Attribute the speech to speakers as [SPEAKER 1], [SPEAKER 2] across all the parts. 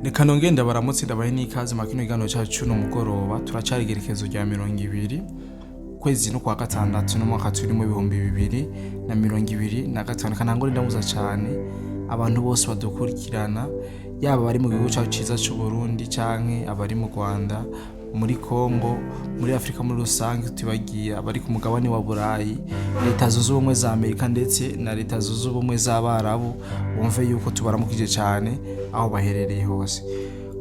[SPEAKER 1] Reka nongenda baramutse ndabahe n'ikaze makino igano cyacu no mugoroba turacari gerekezo rya 20 kwezi no kwa gatandatu no mwaka turimo 2025 kanangore ndamuza cyane abantu bose badukurikirana yaba bari mu gihugu cyacu ciza cy'u Burundi canke abari mu Rwanda muri Kongo muri Afrika muri rusange tubagiye abari ku mugabane wa Burayi leta zunze ubumwe za Amerika ndetse na leta zunze ubumwe z'Abarabu bumve yuko tubaramukije cyane aho baherereye hose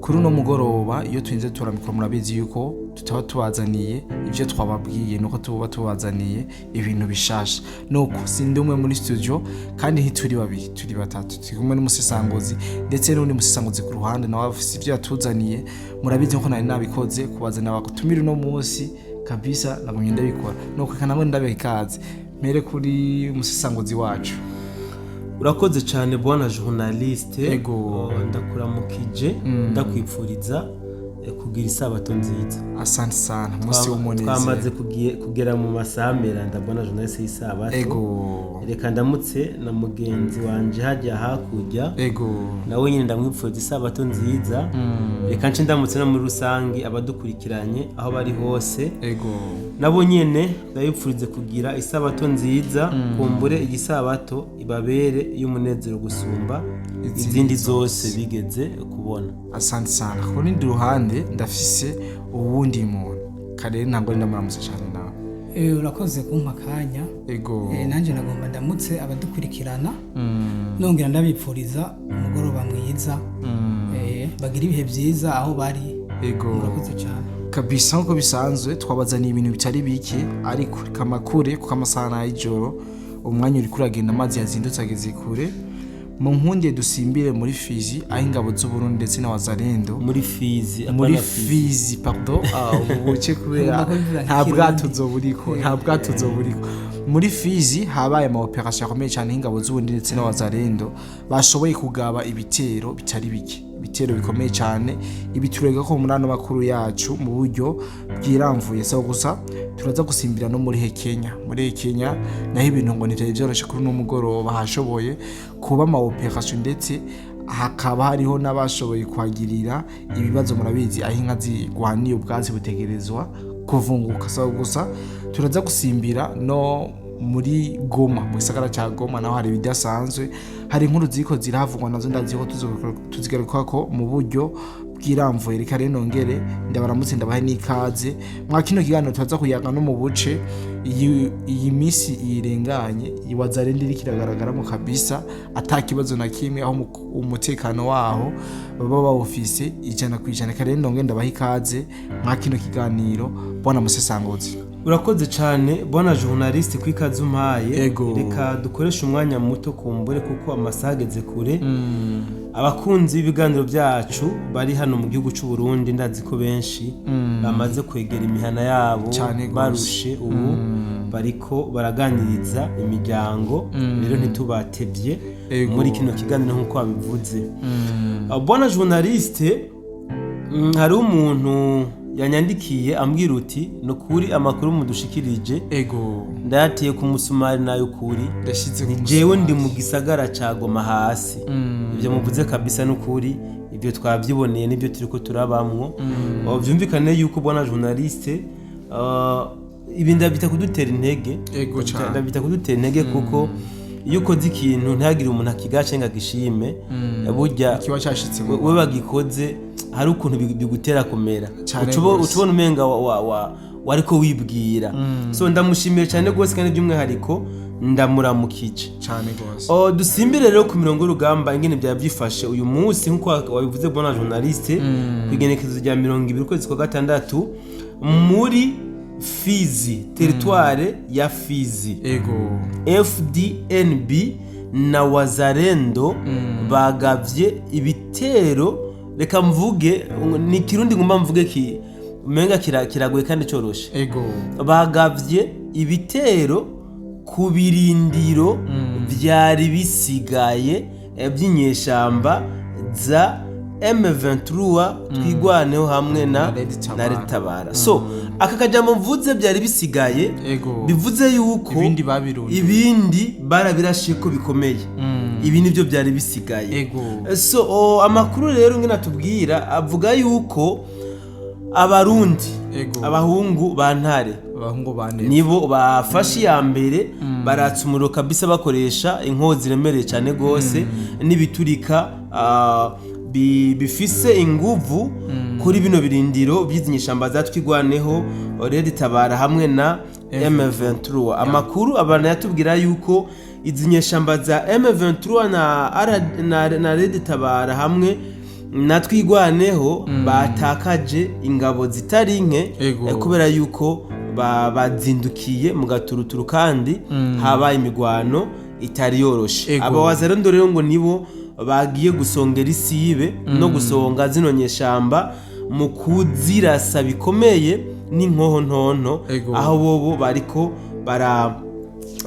[SPEAKER 1] kuri no mugoroba iyo twinze turamikora murabizi yuko tutaba tubazaniye ivyo twababwiye nuko tuba tubazaniye ibintu bishasha nuko sindi umwe muri studio kandi hituri babiri turi batatu tugumwe n'umusesangozi ndetse n'undi musesangozi ku ruhande nawe afise ivyo yatuzaniye murabizi ko nari nabikoze kubazana bakutumira no munsi kabisa nagumye ndabikora nuko kanamwe ndabikaze mere kuri umusesangozi wacu.
[SPEAKER 2] Urakoze cyane bwana journaliste ndakuramukije ndakwipfuriza kugira isabato nziza.
[SPEAKER 1] Asante sana musi w'umunezi
[SPEAKER 2] twamaze kugera mu masamera ndabona journaliste isabato reka ndamutse na mugenzi wanje hajya hakujya nawe nyine ndamwipfuriza isabato nziza reka nce ndamutse no muri rusangi abadukurikiranye aho bari hose nabo nyene ndabipfurize kugira isabato nziza kumbure igisabato ibabere y'umunezero gusumba izindi zose bigeze kubona.
[SPEAKER 1] Asante sana kuri ndi ruhande ndafise ubundi muntu kare ntango ndamuramutse cyane nawe.
[SPEAKER 3] Urakoze kumpa kanya nanje nagomba ndamutse abadukurikirana nongera ndabipfuriza umugoroba mwiza bagira ibihe byiza aho bari. Urakoze cyane
[SPEAKER 1] kabisa nko bisanzwe twabazaniye ibintu bitari biki ariko kamakure kuko amasana y'ijoro umwanya uri kuragenda amazi yazindutse ageze kure mu nkunde dusimbire muri Fizi aho ingabo z'u Burundi ndetse na Wazalendo
[SPEAKER 2] muri Fizi
[SPEAKER 1] pardon ubuce kubera nta bwato zoburiko muri Fizi habaye ama operation akomeye cyane ingabo z'u Burundi ndetse na Wazalendo bashoboye kugaba ibitero bitari biki bitero bikomeye cyane ibiturega ko murano makuru yacu mu buryo bwiramvuye so gusa turaza gusimbira no muri Kenya naho ibintu ngo niteye byoroshe kuri no mugoroba hashoboye kuba ama operation ndetse hakaba hariho n'abashoboye kwagirira ibibazo murabizi aho inka zigwaniye ubwazi butegerezwa kuvunguka so gusa turaza gusimbira no muri Goma mu gisagara cya Goma naho hari bidasanzwe hari inkuru ziko zirahavugwa nazo ndaziko tuzigaruka ko mu buryo bwiramvuye reka rero nongere ndabaramutse ndabahe n'ikaze mwa kino kiganiro tuzaza kuyaga no mu buce iyi misi irenganye iwazarende rikiragaragara mu kabisa atakibazo na kimwe aho umutekano waho baba bawufise ijana kwijana reka rero nongere ndabahe ikaze mwa kino kiganiro bwana musesangozi.
[SPEAKER 2] Urakoze cyane bwana journaliste kwikaze umpaye reka dukoresha umwanya muto kumbure kuko amasageze kure abakunzi b'ibiganiro byacu bari hano mu gihugu cy'u Burundi ndazi ko benshi bamaze kwegera imihana yabo barushe ubu bariko baraganiriza imiryango rero ntitubatevye muri kino kiganiro nkuko babivuze. Bwana journaliste hari umuntu yanyandikiye ambwira uti no kuri amakuru mudushikirije ndatiye ku musumari nayo kuri jewe ndi mu gisagara ca Goma hasi ibyo muvuze kabisa no kuri ibyo twabyiboneye nibyo turiko turabamwo byumvikane yuko bwana journaliste ibinda bita kudutera intege kuko iyo ukoze ikintu ntihagire umuntu akigace ngo agishime burya
[SPEAKER 1] kiba cyashitse
[SPEAKER 2] we bagikoze hari ukuntu bigutera kumera ucubona umenga wariko wibwira so ndamushimiye cyane gose kandi by'umwihariko ndamuramukije
[SPEAKER 1] cyane gose.
[SPEAKER 2] Dusimbire rero ku mirongo y'urugamba ingene byabyifashe uyu munsi nkuko wabivuze bwana journaliste kwigenekezo rya 20 kwezi kwa gatandatu muri Fizi territoire ya Fizi FDNB na Wazalendo bagavye ibitero reka mvuge ni kirundi ngomba mvuge ki umenga kiragoye kandi coroshe bagavye ibitero ku birindiro byari bisigaye by'inyeshamba za M23 twigwaneho hamwe na Tabara. So aka kajambo mvuze byari bisigaye bivuze yuko ibindi barabirashe ko bikomeye ibi nibyo byari bisigaye. So amakuru rero ngena tubwira avuga yuko abarundi abahungu ba Ntare nibo bafashe ya mbere baratsa umuriro kabisa bakoresha inkozi ziremereye cyane gose n'ibiturika bifise inguvu kuri bino birindiro by'izinyeshamba zatwigwaneho Red Tabara hamwe na M23. Amakuru abantu yatubwira yuko izinyeshamba za M23 na Red Tabara hamwe natwigwaneho batakaje ingabo zitari nke kubera yuko bazindukiye mu gaturuturu kandi habaye imigwano itari yoroshe. Abawazarendo rero ngo nibo bagiye gusongera isibe no gusonga zino nyeshamba mu kuzirasa bikomeye n'inkoho ntonto aho bobo bariko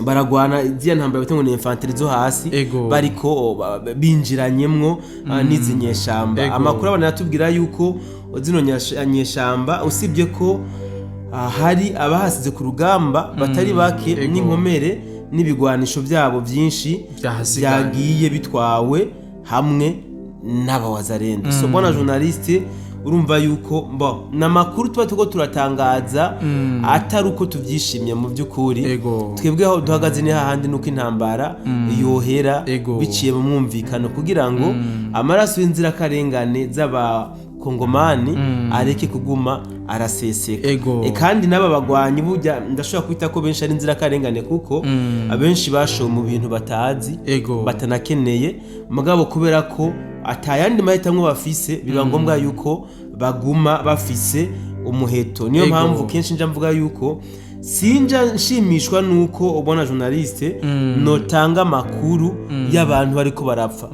[SPEAKER 2] baragwana iziya ntambara bita ngo ni infantry zo hasi bariko binjiranyemwo n'izinyeshamba. Amakuru abana yatubwira yuko zino nyeshamba usibye ko hari abahasize ku rugamba batari bake n'inkomere n'ibigwanisho byabo byinshi byagiye bitwawe hamwe n'abawazarendo. So bwana journaliste urumva yuko namakuru tuba turatangaza atari uko tuvyishimye mu by'ukuri twebwe aho duhagaze ni hahandi nuko intambara yohera biciye mu mwumvikano kugira ngo amaraso y'inzira karengane z'abakongomani areke kuguma araseseka. Kandi n'aba bagwanyi burya ndashobora kwita ko benshi ari inzira karengane kuko abenshi bashowe mu bintu batazi batanakeneye mugabo kubera ko atayandi mahitamwe bafise biba ngombwa yuko baguma bafise umuheto. Niyo mpamvu kenshi nja mvuga yuko sinja nshimishwa nuko ubona journaliste notanga amakuru y'abantu bariko barapfa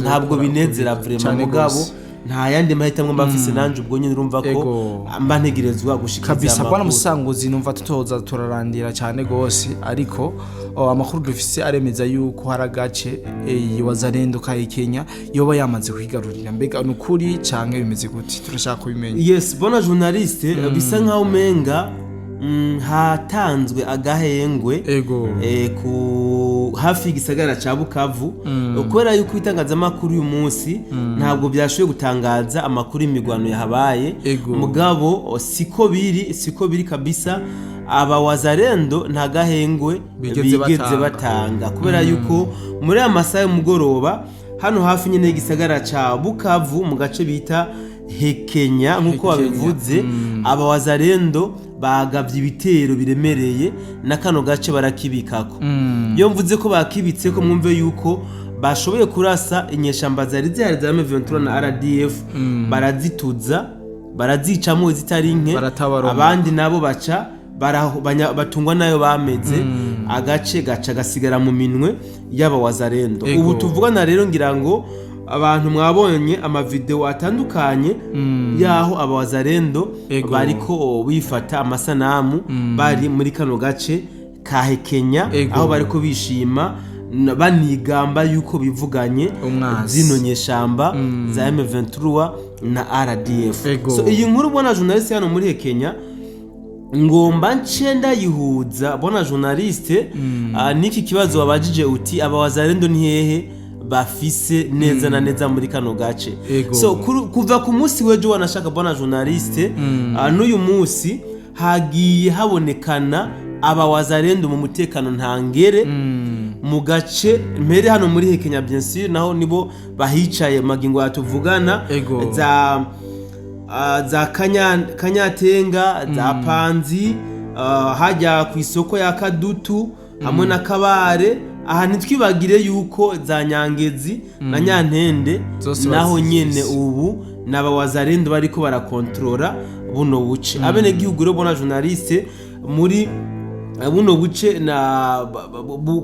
[SPEAKER 2] ntabwo binezera vraiment mugabo nta yandi mahitamwe bafise nanje ubwo nyine urumva ko mba ntegerezwa gushikiriza
[SPEAKER 1] kabisa bwana musanguzi numva tutoza turarandira cyane gose ariko amakuru dufise aremeza yuko haragace Wazalendo ka Kenya yoba yamaze kwigarurira mbega nukuri canke bimeze gute turashaka kubimenya.
[SPEAKER 2] Yes bona journaliste bisa nkaho umenga hatanzwe agahengwe ku hafi gisagara ca Bukavu ukora yuko itangazamakuru uyu munsi ntabwo byashoboye gutangaza amakuru y'imigwano yahabaye mugabo siko biri kabisa. Abawazarendo nta gahengwe bigeze batanga kubera yuko muri amasaha y'umugoroba hano hafi nyine y'igisagara ca Bukavu mu gace bita Hekenya nkuko babivuze abawazarendo bagavye ibitero biremereye na kano gace barakibikako. Yo mvuze ko bakibitse ko mwumve yuko bashoboye kurasa inyeshamba zari zihari za M23 na RDF barazituza barazicamo zitari nke abandi nabo baca batungwa nayo bameze agace gaca gasigara mu minwe y'abawazarendo. Ubu tuvugana rero ngira ngo abantu mwabonye amavideo atandukanye yaho abawazarendo bariko bifata amasanamu bari muri kano gace ka Hekenya aho bariko bishima banigamba yuko bivuganye zino nyeshamba za M23 na RDF. So iyi nkuru bona journaliste hano muri Hekenya ngomba ncenda yihuza bona journaliste niki kibazo wabajije uti abawazarendo ni hehe bafise neza na neza muri kano gace. So kuva ku munsi wejo wanashaka bona journaliste n'uyu munsi hagiye habonekana abawazarendo mu mutekano ntangere mu gace mpere hano muri Hekenya bien sûr naho nibo bahicaye magingo atuvugana za Kanyatenga za Panzi hajya ku isoko ya Kadutu hamwe na Kabare aha ntitwibagire yuko za Nyangezi na Nyantende naho nyene ubu n'abawazarendo bariko barakontrola buno buce. Abene gihugu rero bona journaliste muri buno buce na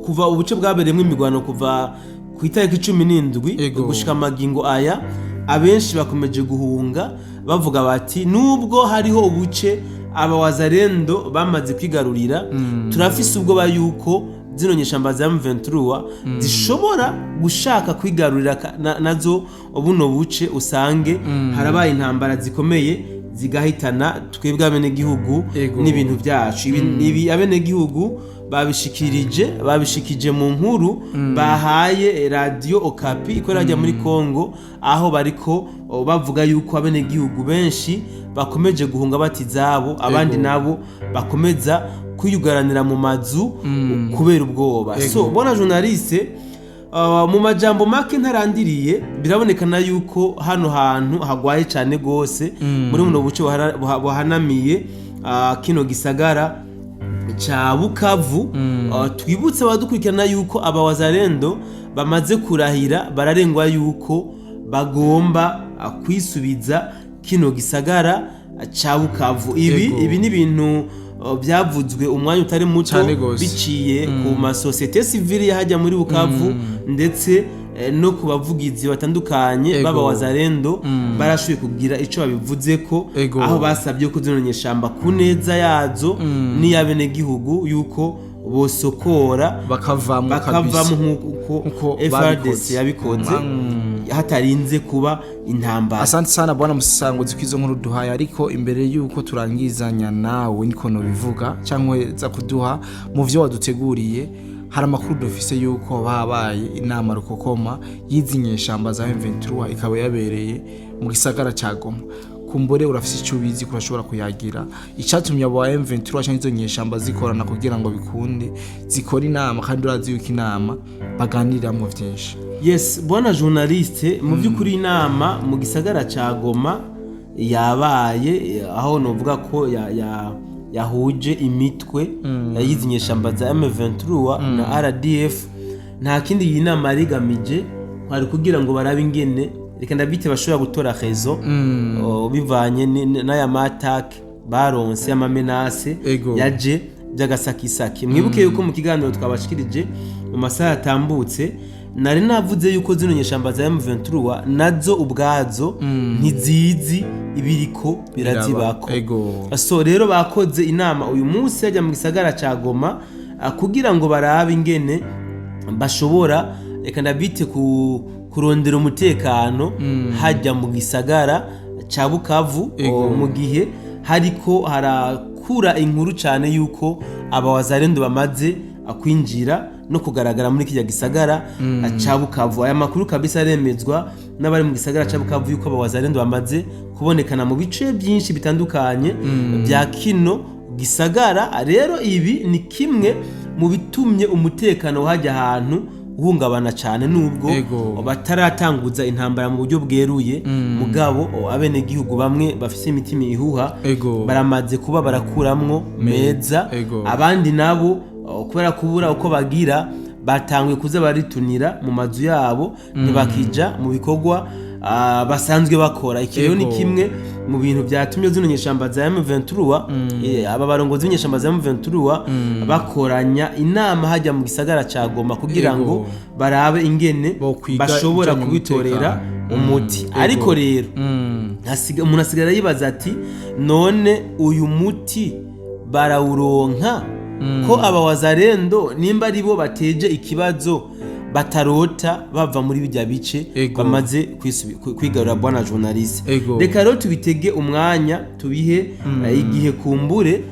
[SPEAKER 2] kuva ubuce bwabereyemo imigwano kuva ku itariki 17 gushika magingo aya abenshi bakomeje guhunga bavuga bati nubwo hariho ubuce abawazarendo bamaze kwigarurira turafise ubwo bayuko zino nyeshamba za M23 zishobora gushaka kwigarurira nazo buno buce usange harabaye intambara zikomeye zigahitana twebwe abene gihugu n'ibintu byacu. Ibi abene gihugu babishikije mu nkuru bahaye radio Okapi ikorera hajya muri Kongo, aho bariko bavuga yuko abenegihugu benshi bakomeje guhunga batizabo, abandi nabo bakomeza kwiyugaranira mu mazu kubera ubwoba. So bona journaliste, mu majambo make ntarandiriye birabonekana yuko hano hantu hagwaye cyane gose muri buno buce buhanamiye kino gisagara cha Bukavu. Twibutse abadukurikirana yuko abawazalendo bamaze kurahira, bararengwa yuko bagomba kwisubiza kino gisagara cha Bukavu. Ibi ni ibintu byavuzwe umwanya utari muto biciye ku masosiyete civile yahajya muri Bukavu, ndetse no ku bavugizi batandukanye baba wazalendo barashuye kugira ico babivuze ko, aho basabye ko zinonyeshamba kuneza yazo n'iyabene gihugu yuko bosokora bakavamo nkuko FRDC yabikoze hatarinze kuba intambara.
[SPEAKER 1] Asante sana bwana Musisanguzi kwizo nkuru duhaye, ariko imbere yuko turangizanya nawe niko no bivuga cyangwa za kuduha mu vyo waduteguriye, hari amakuru dufise yuko babaye inama rukokoma yizinyeshamba za M23 ikaba yabereye mu gisagara ca Goma. Kumbore urafise icyo bizi kurashobora kuyagira icyatumye abo M23 cyangwa izo nyeshamba zikorana kugira ngo bikunde zikora inama, kandi urazi yuko inama baganirira mu vyinshi.
[SPEAKER 2] Yes bwana journaliste, mu byukuri inama mu gisagara ca Goma yabaye, aho novuga ko yahuje imitwe yayizinyeshamba za M23 na RDF. Nta kindi iyi nama arigamije kwari kugira ngo barabe ingene reka ndabite bashobora gutora rezo bivanye n'aya matake baronse amamenase yaje byagasakisaki. Mwibuke yuko mu kiganiro twabashikirije mu masaha yatambutse nari navuze yuko zino nyeshamba za M23 nazo ubwazo ntizizi ibiriko birazibako. So rero bakoze inama uyu munsi yajya mu gisagara ca Goma kugira ngo barabe ingene bashobora reka ndabite kurondera umutekano hajya mu gisagara ca Bukavu, mu gihe hariko harakura inkuru cyane yuko abawazalendo bamaze kwinjira no kugaragara muri kijya gisagara ca Bukavu. Aya makuru kabisa aremezwa n'abari mu gisagara ca Bukavu yuko abawazalendo bamaze kubonekana mu bice byinshi bitandukanye bya kino gisagara. Rero ibi ni kimwe mu bitumye umutekano hajya ahantu uhungabana cyane, nubwo bataratanguza intambara mu buryo bweruye, mugabo abene gihugu bamwe bafise imitima ihuha baramaze kuba barakuramwo meza, abandi nabo kubera kubura uko bagira batangwe kuza baritunira mu mazu yabo ntibakija mu bikorwa basanzwe bakora. Iki rero ni kimwe mu bintu byatumye zino nyeshamba za M23 aba barongozi b'inyeshamba za M23 bakoranya inama hajya mu gisagara ca Goma kugira ngo barabe ingene bashobora kubitorera umuti. Ariko rero umuntu asigara yibaza ati none uyu muti barawuronka ko abawazalendo nimba ari bo bateje ikibazo batarota bava muri bijya bice bamaze kwigarura bwana journaliste. Reka rero tubitege umwanya tubihe igihe kumbure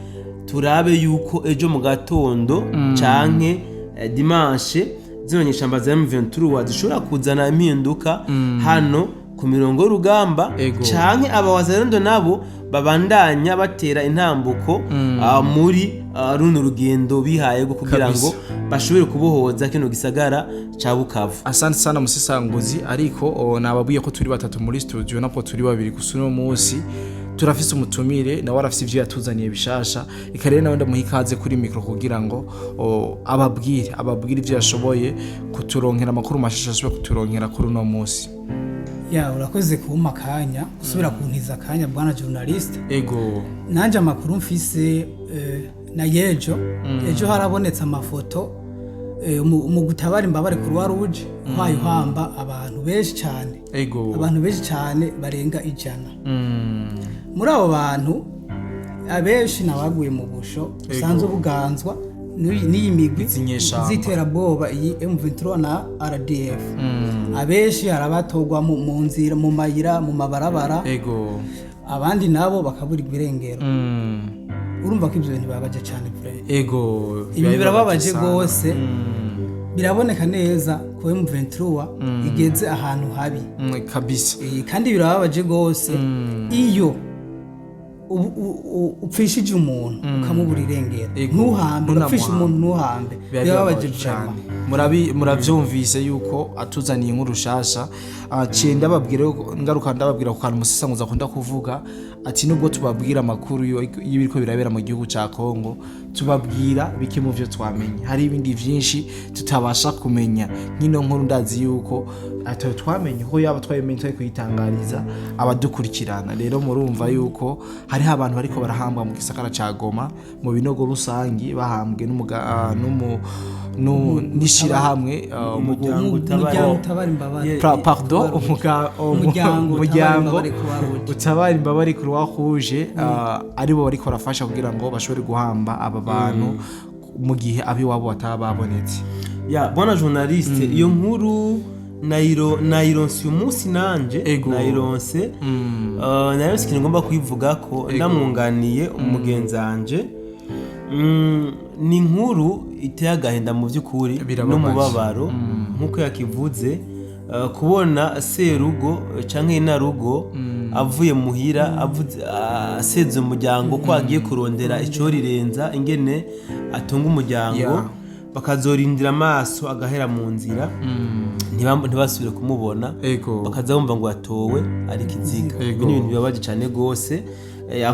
[SPEAKER 2] turabe yuko ejo mu gatondo canke dimanche zino nyeshamba za M23 zishobora kuzana impinduka hano ku mirongo y'urugamba, canke abawazalendo nabo babandanya batera intambuko muri runo rugendo bihaye go kugira ngo bashobore kubohoza kino gisagara ca Bukavu.
[SPEAKER 1] Asante sana Musisanguzi, ariko nababuye ko turi batatu muri studio napo turi babiri kusuno munsi turafise umutumire na warafise ivyo yatuzaniye bishasha. Ikarere nawe ndamuhikaze kuri micro kugira ngo ababwire ivyo yashoboye kuturonkera amakuru mashasha ashobora kuturonkera kuri uno munsi.
[SPEAKER 3] Ya urakoze kumpa kanya usubira kuntiza kanya bwana journaliste. Nanje amakuru mfise na yejo harabonetse amafoto mu gutabara imbabare ku Croix Rouge hamba abantu benshi cyane, abantu benshi cyane barenga 100. Muri abo bantu abenshi nabaguye mu busho usanzwe buganzwa n'iyi migwi ziterabwoba iyi M23 na RDF. Abenshi harabatogwa mu nzira mu mayira mu mabarabara, abandi nabo bakabura ibirengero. urumva ko ibyo bintu bibabaje cyane pre
[SPEAKER 1] ego
[SPEAKER 3] ibi birababaje gose biraboneka neza ko M23 igeze ahantu habi
[SPEAKER 1] kabisa
[SPEAKER 3] kandi birababaje gose iyo upfishije umuntu ukamubura irengero ntuhambe upfisha umuntu ntuhambe birababaje cyane
[SPEAKER 1] muravyumvise yuko atuzaniye inkuru shasha ndababwira ngaruka ndababwira ku kantu Musesanguzi akunda kuvuga ati nubwo tubabwira amakuru y'ibiriko birabera mu gihugu ca Kongo tubabwira bike mu byo twamenye hari ibindi vyinshi tutabasha kumenya nkino nkuru ndazi yuko atayo twamenye ko yaba twayemenye twa kuyitangariza abadukurikirana rero murumva yuko hari abantu bariko barahambwa mu gisagara ca Goma mu binogo rusangi bahambwe nishira hamwe
[SPEAKER 3] umuryango utabara imbabare
[SPEAKER 1] pardon umuryango utabara imbabare Croix Rouge aribo bariko barafasha kugira ngo bashobore guhamba aba bantu mu gihe abi wabo batababonetse
[SPEAKER 2] bwana journaliste iyo nkuru nayironse uyu munsi nanje nayironse ikintu ngomba kuyivuga ko namwunganiye umugenzi wanje ni inkuru iteye agahinda mu by'ukuri n'umubabaro nk'uko yakivuze kubona serugo cyangwa inarugo avuye muhira aseze umuryango ko agiye kurondera icyo rirenza ingene atunga umuryango bakazorindira amaso agahera mu nzira ntibasubire kumubona bakaza bumva ngo yatowe ari kiziga ni ibintu bibabaje cyane rwose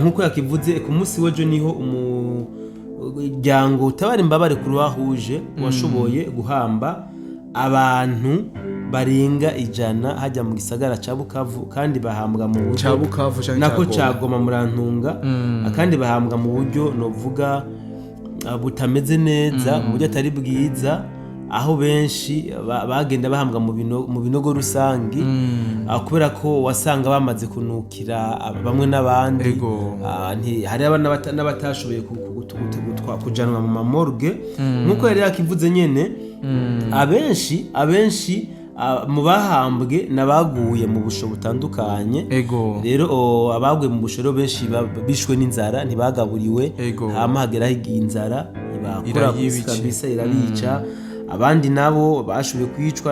[SPEAKER 2] nk'uko yakivuze ku munsi w'ejo niho umuryango utabara imbabare Croix Rouge washoboye guhamba abantu barenga 100 hajya mu gisagara ca Bukavu kandi bahambwa mu buryo nako cagoma murantunga kandi bahambwa mu buryo novuga butameze neza mu buryo atari bwiza aho benshi bagenda bahambwa mu binogo rusangi kubera ko wasanga bamaze kunukira bamwe n'abandi hari n'abatashoboye kujanwa mu mamorgue nkuko yari yakivuze nyene abenshi mu bahambwe nabaguye mu busho butandukanye rero abaguye mu busho benshi bishwe n'inzara ntibagaburiwe hama hageraho inzara ibakora kabisa irabica abandi nabo bashoboye kwicwa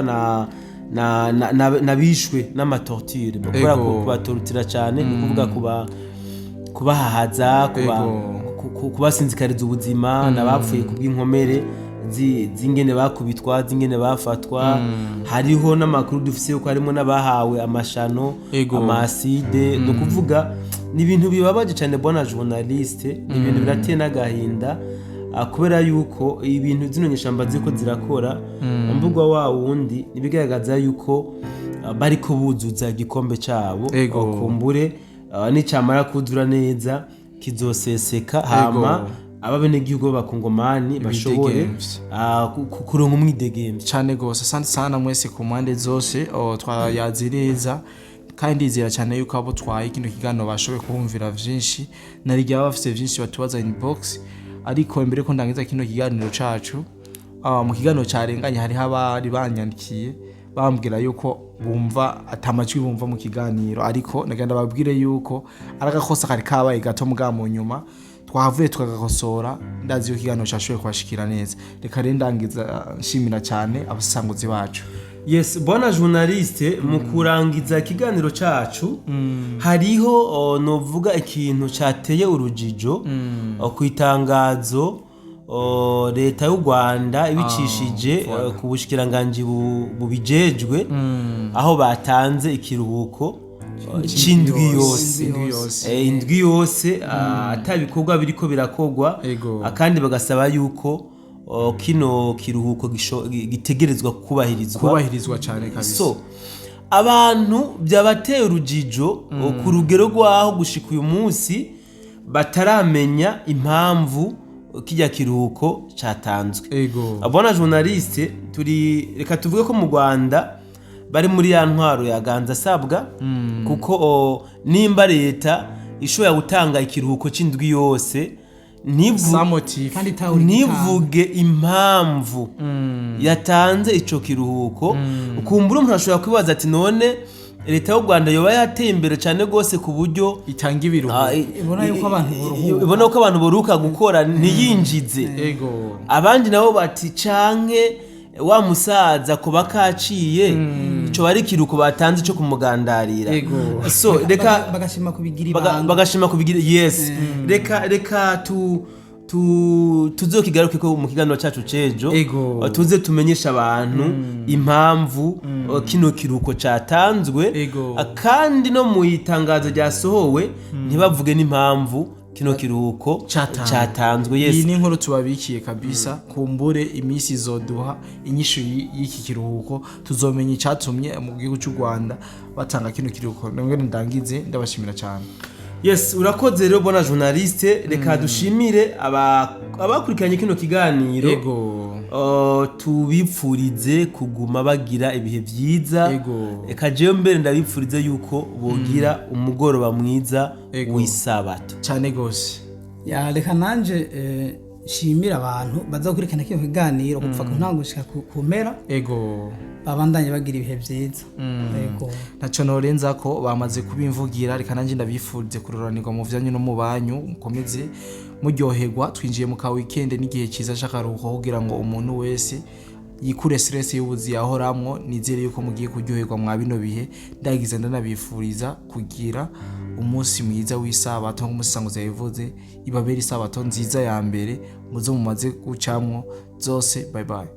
[SPEAKER 2] nabishwe n'amatorture bakora kubatortira cyane ni kuvuga kubahahaza kubasinzikariza ubuzima nabapfuye kubw'inkomere zingene bakubitwa zingene bafatwa hariho n'amakuru dufise yuko harimo n'abahawe amashano amaside no kuvuga ni ibintu bibabaje cyane bwana journaliste ni ibintu birateye n'agahinda kubera yuko ibintu zino nyeshamba ziko zirakora mbugwa wa wundi nibigaragaza yuko bariko buzuza igikombe cabo kumbure n'icamara kudura neza kizoseseka hama ababene gihugu bakongomani bashobore kuronka umwidegemvye
[SPEAKER 1] cyane gose asante sana mwese ku mpande zose twayazireza kandi izira cyane yuko abo twaye kino kiganiro bashoboye kumvira vyinshi narijya bafite vyinshi batubaza inbox ariko imbere ko ndangiza kino kiganiro cacu mu kiganiro carenganye hari abari banyandikiye bambwira yuko bumva atamajwi bumva mu kiganiro ariko nagenda babwire yuko aragakosa kari kabaye gato mu nyuma twavuye tukagakosora ndazi yo kiganiro cyashoboye kwashikira neza reka rendangiza nshimira cyane abasanguzi bacu
[SPEAKER 2] yes bona journaliste mu kurangiza ikiganiro cacu hariho novuga ikintu cyateye urujijo ku itangazo leta y'u Rwanda ibicishije ku bushikiranganje bubijejwe aho batanze ikiruhuko c'indwi yose atabikorwa biriko birakogwa kandi bagasaba yuko kino kiruhuko gitegerezwa kubahirizwa
[SPEAKER 1] cyane kabisa
[SPEAKER 2] so abantu byabateye urujijo ku rugero rwaho gushika uyu munsi bataramenya impamvu kijya kiruhuko cyatanzwe abona journaliste reka tuvuge ko mu Rwanda bari muri ya ntwaro yaganza asabwa kuko nimba leta ishoboye gutanga ikiruhuko c'indwi yose ntivuge impamvu yatanze ico kiruhuko ukumbura umuntu ashobora kwibaza ati none leta y'u Rwanda yoba yateye imbere cyane gose ku buryo
[SPEAKER 1] itanga ibiruhuko
[SPEAKER 3] ibona
[SPEAKER 2] yuko abantu boruka gukora ntiyinjize
[SPEAKER 1] yego
[SPEAKER 2] abandi nabo bati canke wa musaza ko bakaciye ico bari kiruko batanze cyo kumugandarira so reka
[SPEAKER 3] bagashima kubigira ibanga
[SPEAKER 2] bagashima kubigira yes reka tuzokigaruke ko mu kiganiro cyacu cejo tuze tumenyesha abantu impamvu kino kiruko cyatanzwe kandi no mu itangazo ryasohowe ntibavuge n'impamvu kino kiruko cyatanzwe yes
[SPEAKER 1] iyi ni inkuru tubabikiye kabisa kumbure iminsi izoduha inyishu y'iki kiruhuko tuzomenya icyatumye mu gihugu cy'u Rwanda batanga kino kiruhuko nabwo ndangize ndabashimira cyane.
[SPEAKER 2] Yes, urakoze rero bona journaliste reka dushimire abakurikiranye kino kiganiro tubipfurize kuguma bagira ibihe byiza reka jewe mbere ndabipfurize yuko bogira umugoroba mwiza w'isabato
[SPEAKER 1] cyane gose
[SPEAKER 3] ya reka nanje shimira abantu bazakurikirana kino kiganiro gupfa kuntangushika kumera babandanye bagira ibihe byiza
[SPEAKER 1] ntacyo norenza ko bamaze kubimvugira reka nanjye ndabifurize kuroranirwa mu byanyu no mu banyu mukomeze muryoherwa twinjiye mu ka weekend n'igihe cyiza cy'akaruhuko kugira ngo umuntu wese yikure stress y'ubuzi yahoramwo nizere yuko mugiye kuryoherwa mwa bino bihe ndagize ndanabifuriza kugira umunsi mwiza w'isabato nk'umusanguze yavuze ibabera isabato nziza ya mbere muzo mumaze gucamwo zose bye bye.